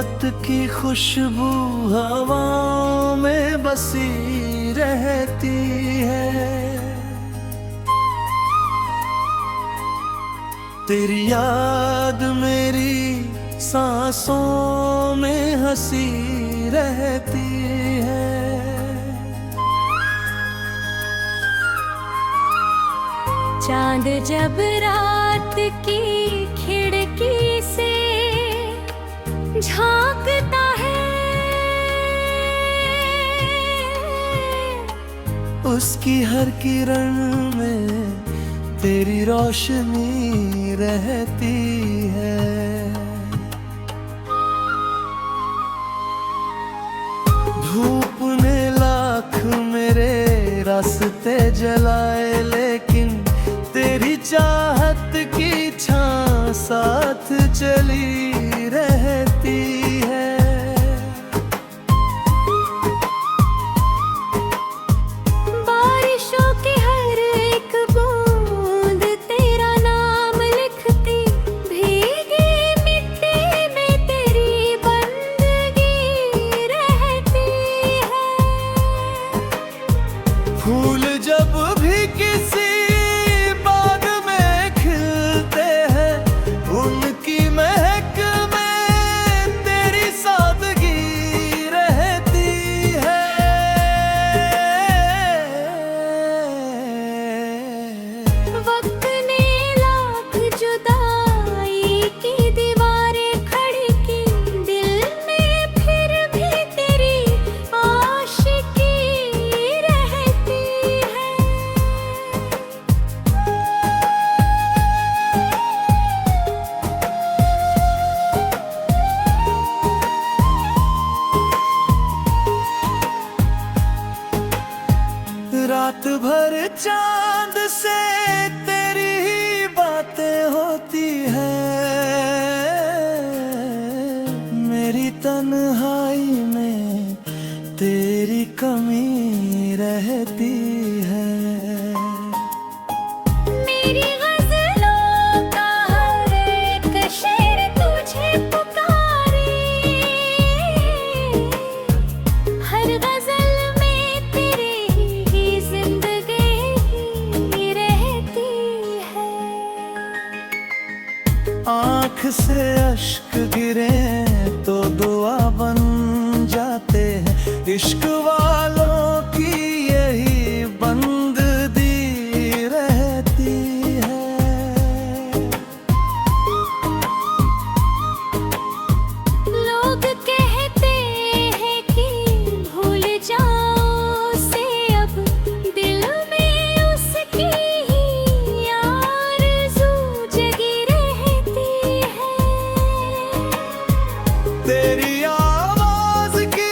मोहब्बत की खुशबू हवाओं में बसी रहती है। तेरी याद मेरी सांसों में हंसी रहती है। चांद जब रात की खिड़की से झांकता है, उसकी हर किरण में तेरी रोशनी रहती है। धूप ने लाख मेरे रास्ते जलाए, लेकिन तेरी चाहत की छां साथ चली रहती है। बारिशों की हर एक बूंद तेरा नाम लिखती, भीगी मिट्टी में तेरी बंदगी रहती है। फूल जब भी किसी बाग में खिलते हैं, उनकी महक में तेरी सादगी रहती है। वक्त ने लाख जुदाई की दीवारें खड़ी की, दिल में फिर भी तेरी आशिकी रहती है। रात भर चांद से तेरी ही बातें होती हैं। मेरी तन्हाई में तेरी कमी रहती है। मेरी गज़लों का हर एक शेर तुझे पुकारे, हर गज़ल में तेरी ही जिंदगी रहती है। आँख से अश्क गिरे तो दुआ बन जाते हैं। इश्क वालों की यही बंदगी रहती है। लोग कहते हैं कि भूल जाओ उसे, अब दिल में उसकी ही आरज़ू जगी रहती है। तेरी आवाज की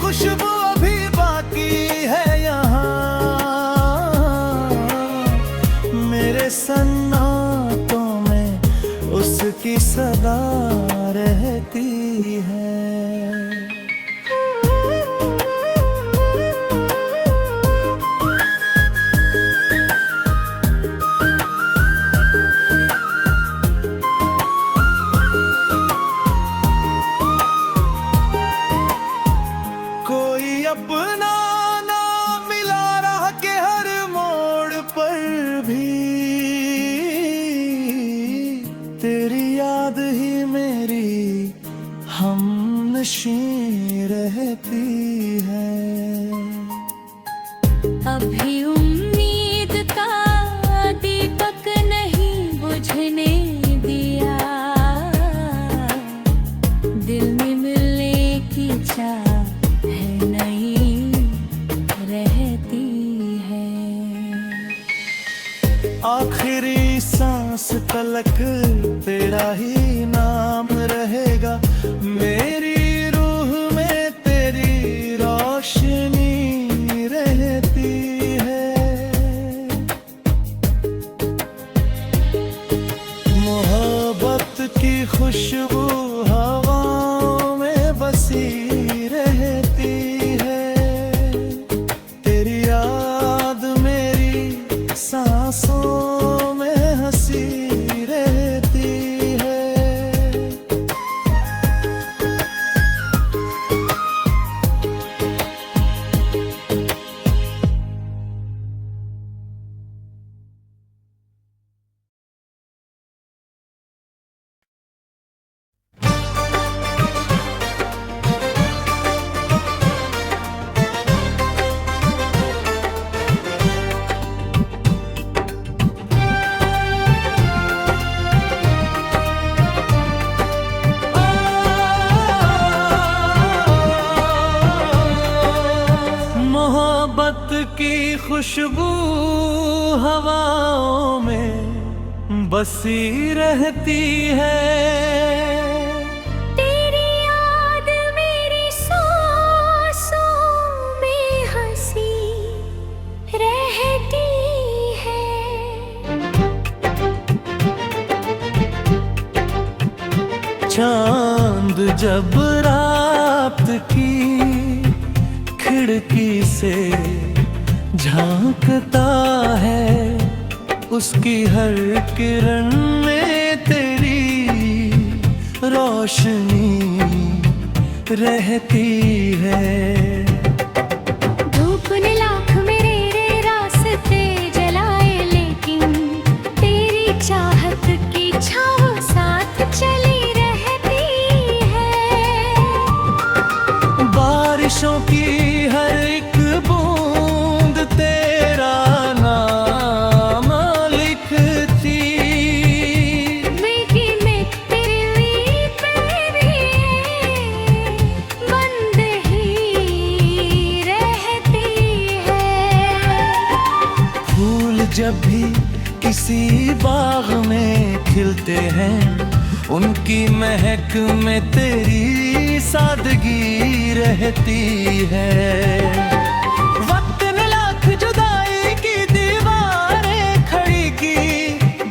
खुशबू अभी बाकी है यहाँ, मेरे सन्नाटों में उसकी सदा रहती है। कोई अपना ना मिला राह के हर मोड़ पर भी, तेरी याद ही मेरी हमनशीं रहती है। अभी उम्मीद का दीपक नहीं बुझने दिया, दिल में मिलने की चाह है नहीं रहती है। आखिरी सांस तलक तेरा ही नाम रहेगा, मेरी रूह में तेरी रोशनी रहती है। मोहब्बत की खुशबू हवाओं में बसी रहती है। तेरी याद मेरी सांसों में हंसी रहती है। मोहब्बत की खुशबू हवाओं में बसी रहती है। तेरी याद मेरी सांसों में हंसी रहती है। चांद जब रात की खिड़की से झांकता है, उसकी हर किरण में तेरी रोशनी रहती है। धूप ने लाख मेरे रास्ते जलाए, लेकिन तेरी चाहत की छाँव साथ चली रहती है। बारिशों की हर एक बूंद तेरा नाम लिखती, लेकिन मैं तेरी पे बंद ही रहती है। फूल जब भी किसी बाग में खिलते हैं, उनकी महक में तेरी सादगी रहती है। वक्त ने लाख जुदाई की दीवारें खड़ी की,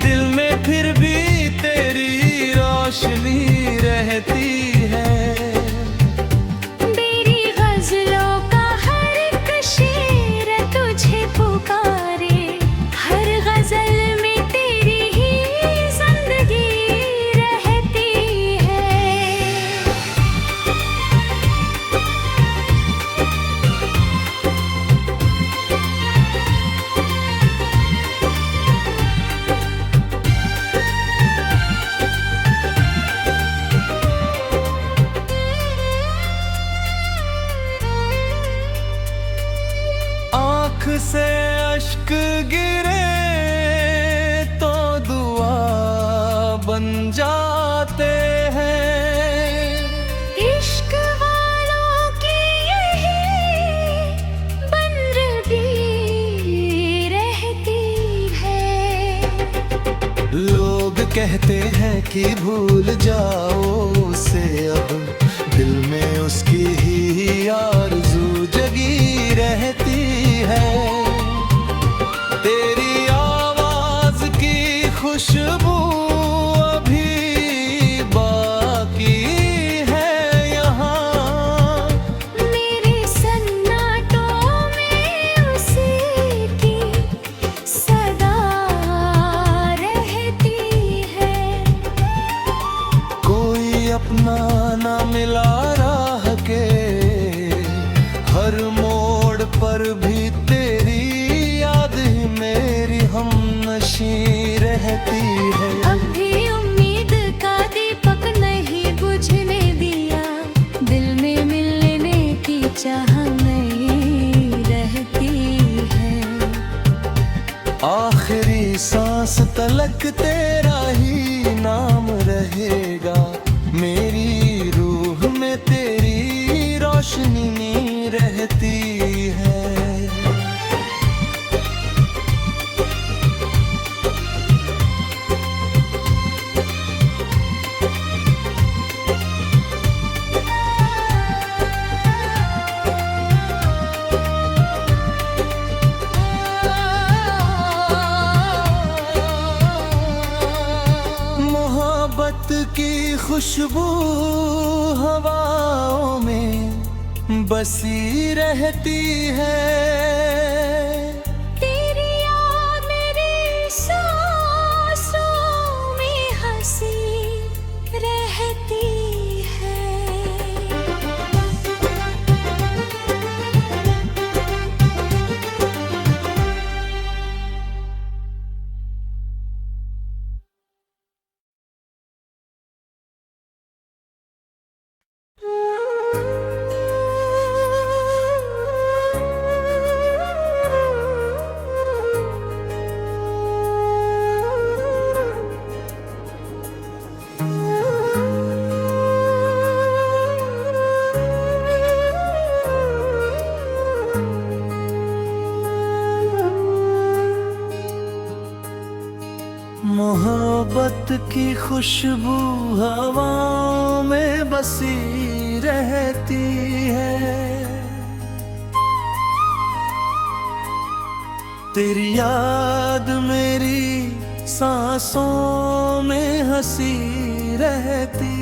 दिल में फिर भी तेरी रोशनी रहती है। मेरी गजलों का हर एक शेर तुझे पुकारे, हर गजल में तेरी ही जिंदगी रहती है। आँख से अश्क गिरे तो दुआ बन जाते हैं। इश्क वालों की यही बंदगी रहती है। लोग कहते हैं कि भूल जाओ उसे, अब दिल में उसकी ही आरज़ू जगी रहती है। तेरी आवाज की खुशबू अभी बाकी है यहाँ। मेरे सन्नाटों में उसी की सदा रहती है। कोई अपना ना मिला राह के, हर मोड़ पर भी तेरी याद ही मेरी हमनशी रहती है। अब भी उम्मीद का दीपक नहीं बुझने दिया, दिल में मिलने की चाह नहीं रहती है। आखिरी सांस तलक तेरा ही नाम रहेगा, मेरी रूह में तेरी रोशनी रहती है। मोहब्बत की खुशबू हवाओं में बसी रहती है। तेरी याद मेरी सांसों में हंसी रहती है। मोहब्बत की खुशबू हवाओं में बसी रहती है। तेरी याद मेरी सांसों में हंसी रहती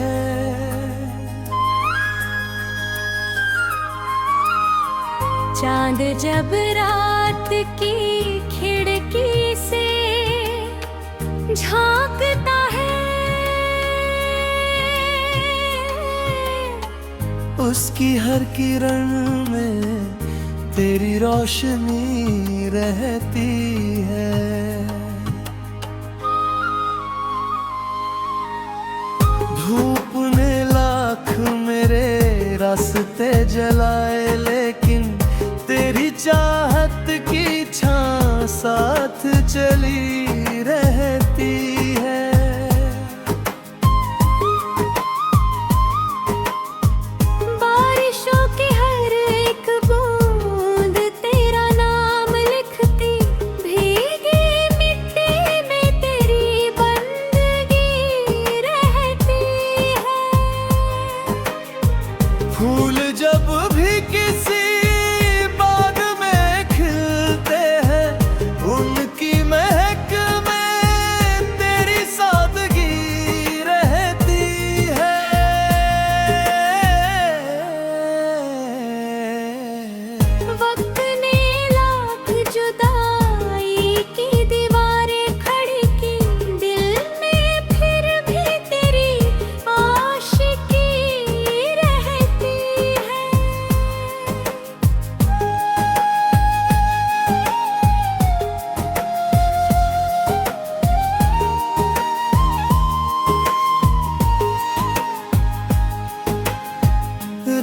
है। चांद जब रात की खिड़की से झांकता है, उसकी हर किरण में तेरी रोशनी रहती है। धूप ने लाख मेरे रास्ते जलाए, लेकिन तेरी चाहत की छां साथ चली रहती है। बारिशों की हर एक बूंद तेरा नाम लिखती, भीगी मिट्टी में तेरी बंदगी रहती है। फूल जब भी किसी बाग में खिलते हैं, उनकी महक में तेरी सादगी रहती है। वक्त ने लाख जुदाई की दीवारें खड़ी की, दिल में फिर भी तेरी आशिकी रहती है।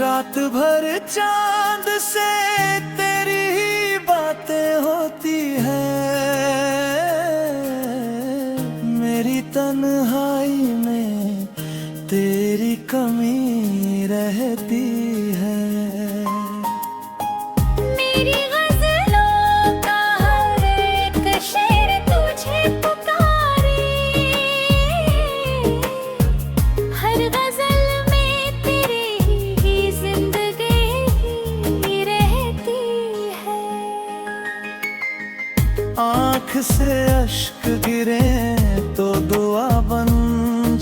रात भर चांद से तेरी ही बातें होती हैं। मेरी तन्हाई में तेरी कमी रहती है। मेरी गज़लों का हर एक शेर तुझे पुकारे, हर गज़ल में तेरी ही जिंदगी रहती है। आँख से अश्क गिरे तो दुआ बन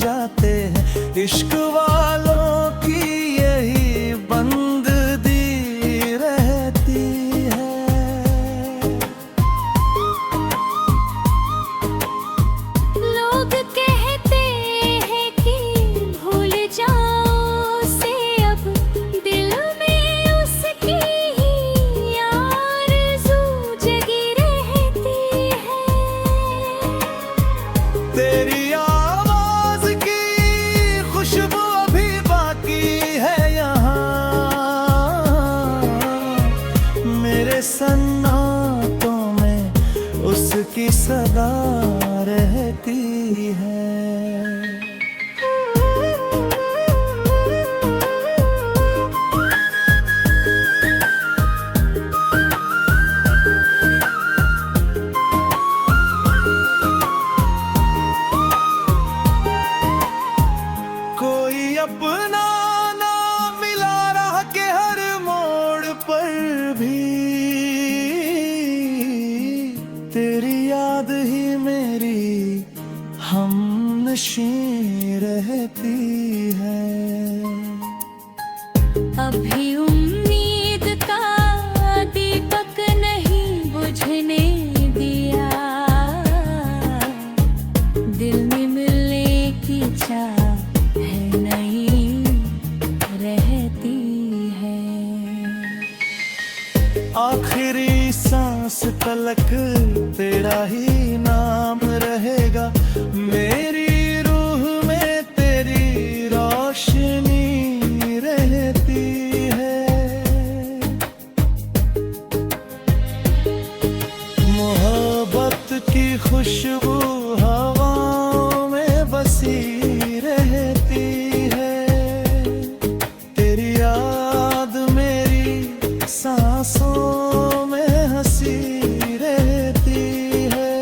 जाते हैं। इश्क वालों की यही बंदगी रहती है। लोग कहते हैं कि भूल जाओ उसे, अब दिल में उसकी ही आरज़ू जगी रहती है। तेरी आवाज की खुशबू अभी बाकी है यहाँ, मेरे सन्नाटों में उसकी सदा रहती है। कोई अपना ना मिला राह के हर मोड़ पर भी, तेरी याद ही मेरी हमनशी रहती है। अभी उम्मीद का दीपक नहीं बुझने दिया, दिल में मिलने की चाह है नहीं रहती है। आखिरी सांस तलक तेरा ही नाम रहेगा, मेरी रूह में तेरी रोशनी रहती है। मोहब्बत की खुशबू हवाओं में बसी रहती है। तेरी याद मेरी सांसों में हंसी रहती है।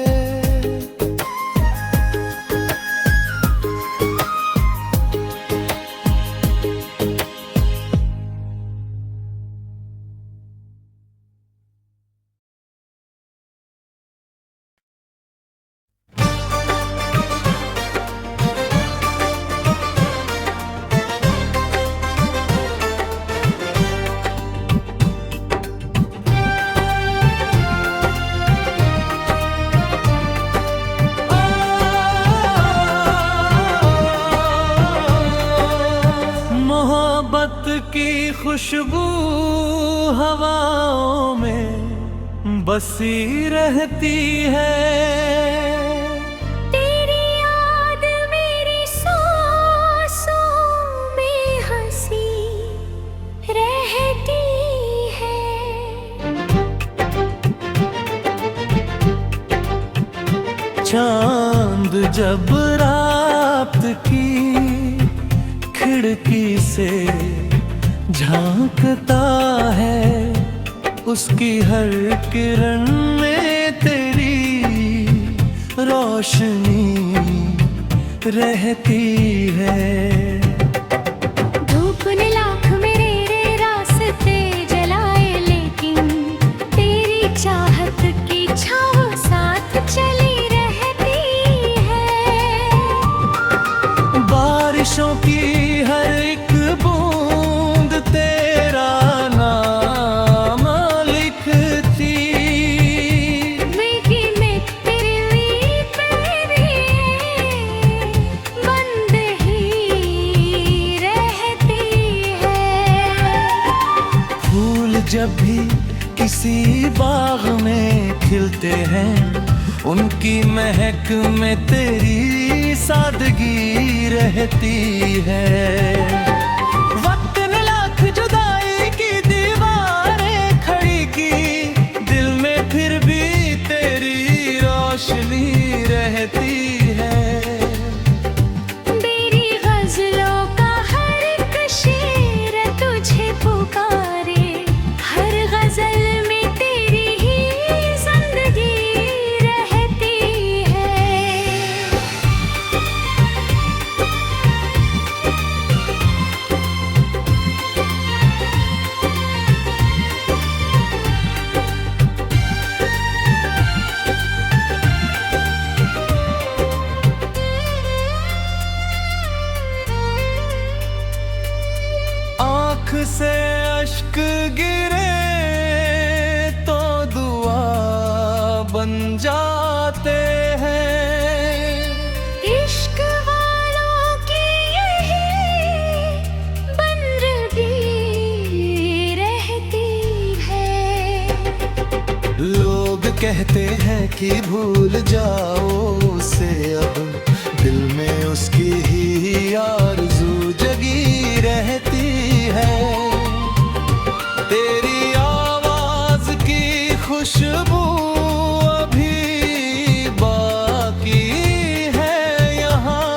खुशबू हवाओं में बसी रहती है। तेरी याद मेरी सांसों में हंसी रहती है। चांद जब रात की खिड़की से झांकता है, उसकी हर किरण में तेरी रोशनी रहती है। धूप ने लाख मेरे रास्ते जलाए, लेकिन तेरी चाहत की छाँव साथ चली रहती है। बारिशों की हर एक बूंद तेरा नाम लिखती, मीठी में तेरी पहरें बंद ही रहती है। फूल जब भी किसी बाग में खिलते हैं, उनकी महक में तेरी सादगी रहती है। वक्त ने लाख जुदाई की दीवारें खड़ी की, दिल में फिर भी तेरी रोशनी रहती है। मेरी गजलों का हर एक शेर तुझे पुकारे, हर गजल में तेरी ही जिंदगी रहती है। आँख से अश्क गिरे तो दुआ बन जाते हैं। इश्क वालों की यही बंदगी रहती है। लोग कहते हैं कि भूल जाओ उसे, अब दिल में उसकी ही आरज़ू जगी रहती है। तेरी आवाज़ की खुशबू अभी बाकी है यहाँ।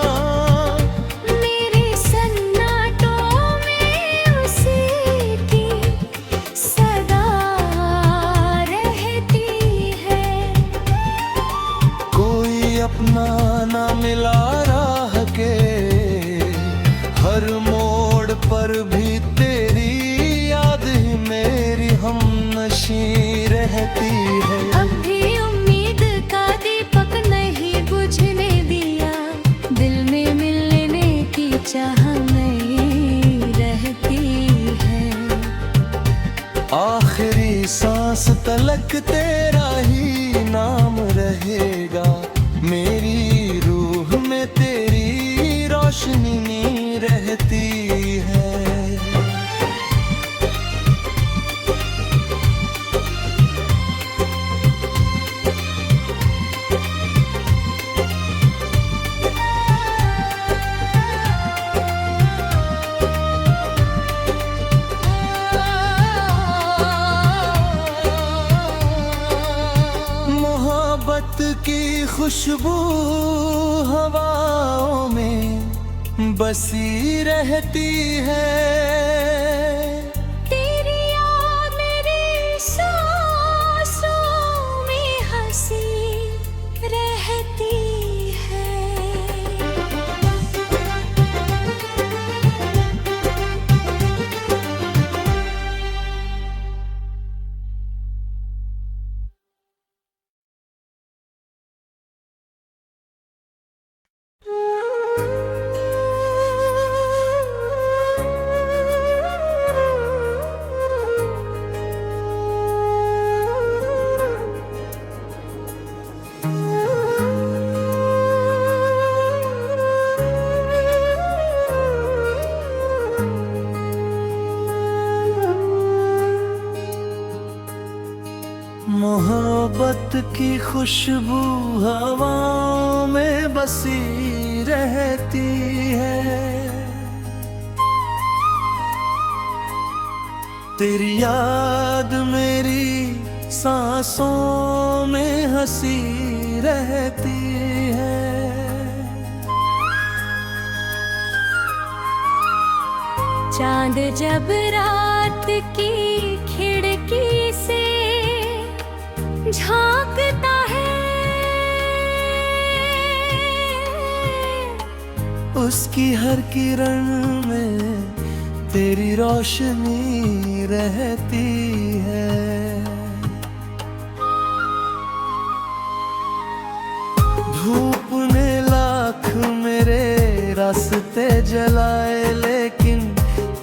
मेरे सन्नाटों में उसी की सदा रहती है। कोई अपना ना मिला राह के, हर मोड़ पर भी तेरी याद ही मेरी हमनशी रहती है। अब भी उम्मीद का दीपक नहीं बुझने दिया, दिल में मिलने की चाह नहीं रहती है। आखिरी सांस तलक तेरा ही नाम रहेगा, मेरी रूह में तेरी रोशनी रहती है। मोहब्बत की खुशबू हवाओं में बसी रहती है। तेरी याद मेरी सांसों में हंसी रहती है। मोहब्बत की खुशबू हवाओं में बसी रहती है। तेरी याद मेरी सांसों में हंसी रहती है। चांद जब रात की खिड़की से झांकता है, उसकी हर किरण में तेरी रोशनी रहती है। धूप ने लाख मेरे रास्ते जलाए, लेकिन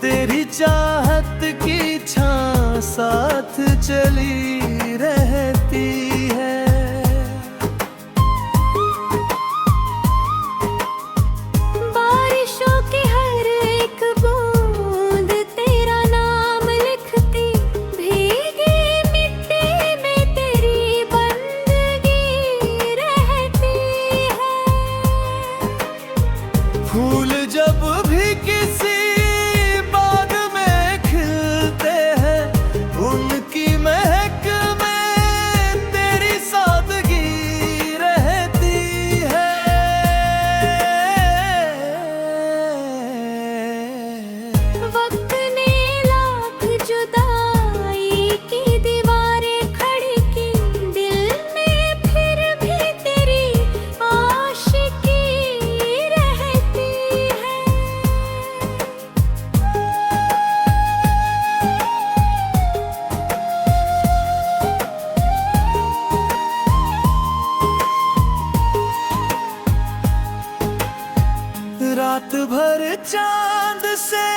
तेरी चाहत की छां साथ चली रहती है। बारिशों की हर एक बूंद तेरा नाम लिखती, भीगी मिट्टी में तेरी बंदगी रहती है। फूल जब भी किसी बाग में खिलते हैं, उनकी महक में तेरी सादगी रहती है। वक्त ने लाख जुदाई की दीवारें खड़ी की, दिल में फिर भी तेरी आशिकी रहती है। रात भर चांद से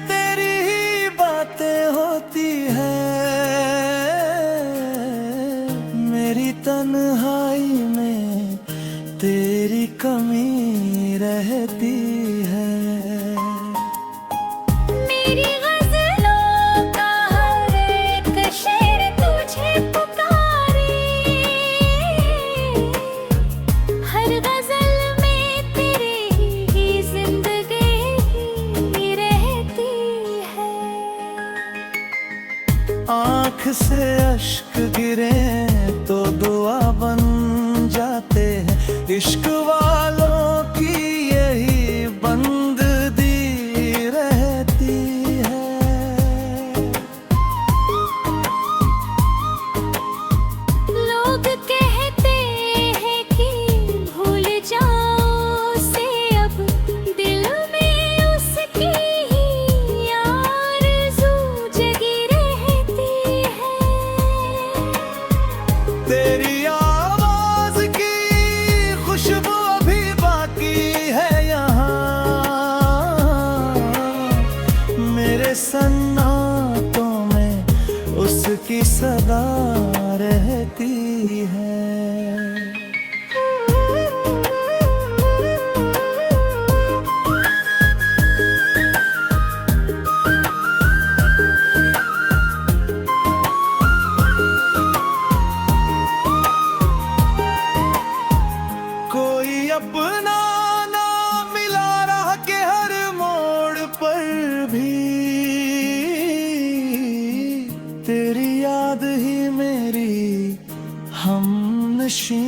तेरी ही बातें होती हैं। मेरी तन्हाई में तेरी कमी रहती है। मेरी गज़लों का हर एक शेर तुझे पुकारे, हर गज़ल में तेरी ही जिंदगी रहती है। आँख से अश्क गिरे तो दुआ बन जाते हैं। इश्क वालों की यही बंदगी रहती है। लोग कहते हैं कि भूल जाओ उसे, अब दिल में उसकी ही आरज़ू जगी रहती है। तेरी आवाज की खुशबू अभी बाकी है यहाँ, मेरे सन्नाटों में उसकी सदा रहती है। कोई अपना ना मिला राह के हर मोड़ पर भी, तेरी याद ही मेरी हमनशी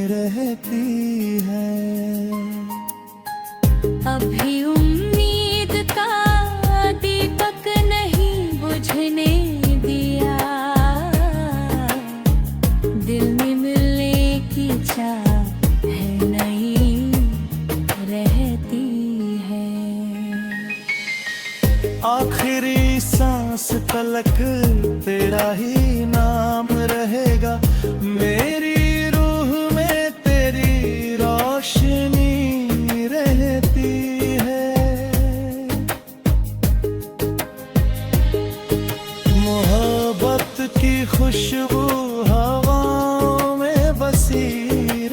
रहती है। अभी उम्मीद का दीपक नहीं बुझने दिया, दिल में मिलने की चाह है नहीं रहती है। आखिरी सांस तलक तेरा ही नाम रहेगा, मेरी रूह में तेरी रोशनी रहती है। मोहब्बत की खुशबू हवाओं में बसी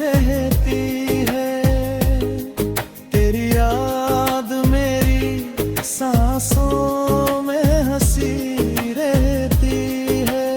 रहती है। तेरी याद मेरी सांसों में हंसी रहती है।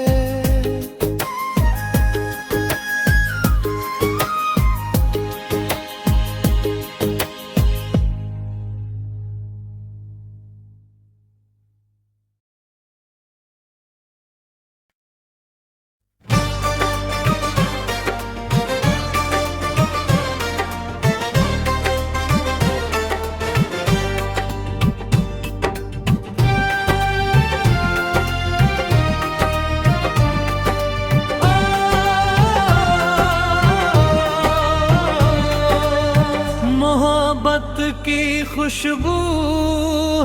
खुशबू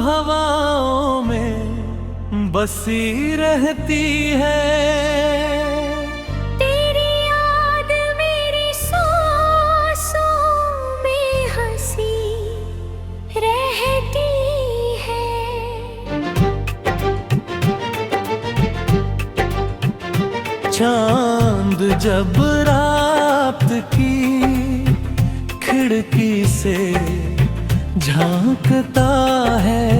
हवाओं में बसी रहती है। तेरी याद मेरी सांसों में हंसी रहती है। चांद जब रात की खिड़की से झांकता है,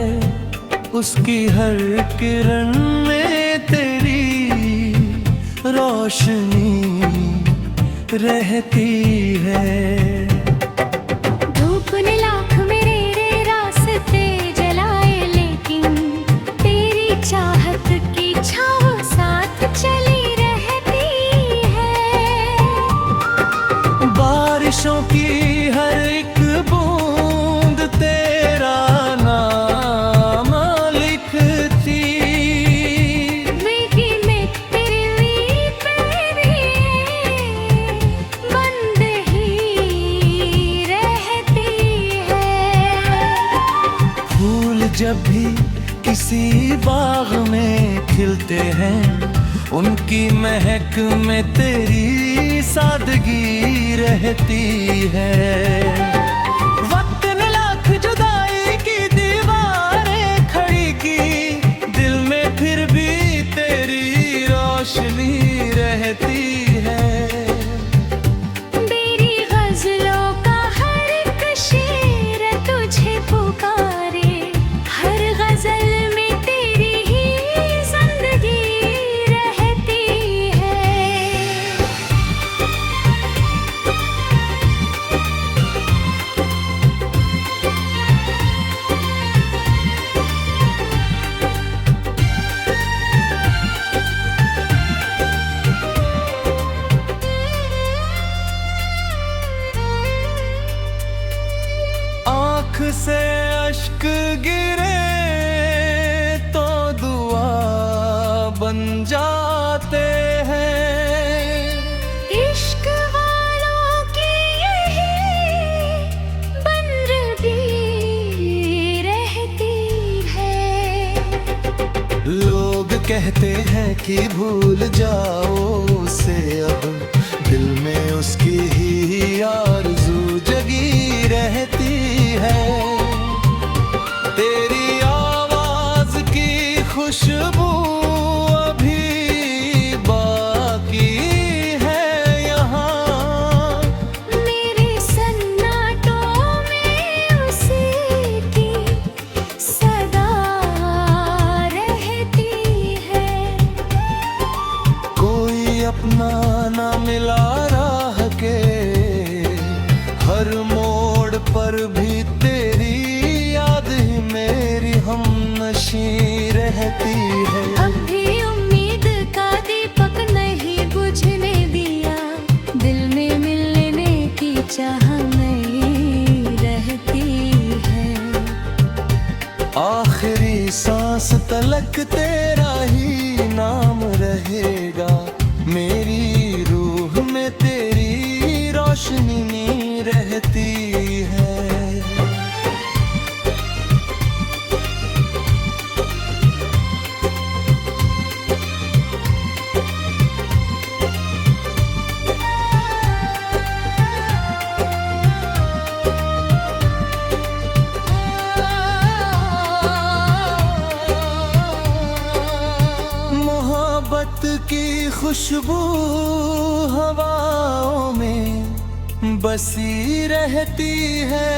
उसकी हर किरण में तेरी रोशनी रहती है। धूप ने लाख मेरे रास्ते जलाए, लेकिन तेरी चाहत की छाँव साथ चली रहती है। बारिशों की हर एक बूंद तेरा नाम लिखती, मीठी में तेरी प्यारी बंद ही रहती है। फूल जब भी किसी बाग में खिलते हैं, उनकी महक में तेरी सादगी रहती है। वक्त ने लाख जुदाई की दीवारें खड़ी की, दिल में फिर भी तेरी रोशनी रहती है। मेरी गजलों का हर एक शेर तुझे पुकारे, हर गजल में तेरी ही जिंदगी रहती है। आँख से अश्क गिरे तो दुआ बन जाते हैं। इश्क वालों की यही बंदगी रहती है। लोग कहते हैं कि भूल जाओ उसे, अब दिल में उसकी ही आरज़ू जगी रहती है। तेरी आवाज की खुशबू अभी बाकी है यहाँ। मेरे सन्नाटों में उसी की सदा रहती है। कोई अपना ना मिला राह के, हर मोड़ पर भी तेरी याद ही मेरी हमनशी रहती है। अब भी उम्मीद का दीपक नहीं बुझने दिया, दिल में मिलने की चाह नहीं रहती है। आखिरी सांस तलक तेरा ही नाम रहेगा, मेरी रूह में तेरी रोशनी रहती है। मोहब्बत की खुशबू हवाओं में बसी रहती है।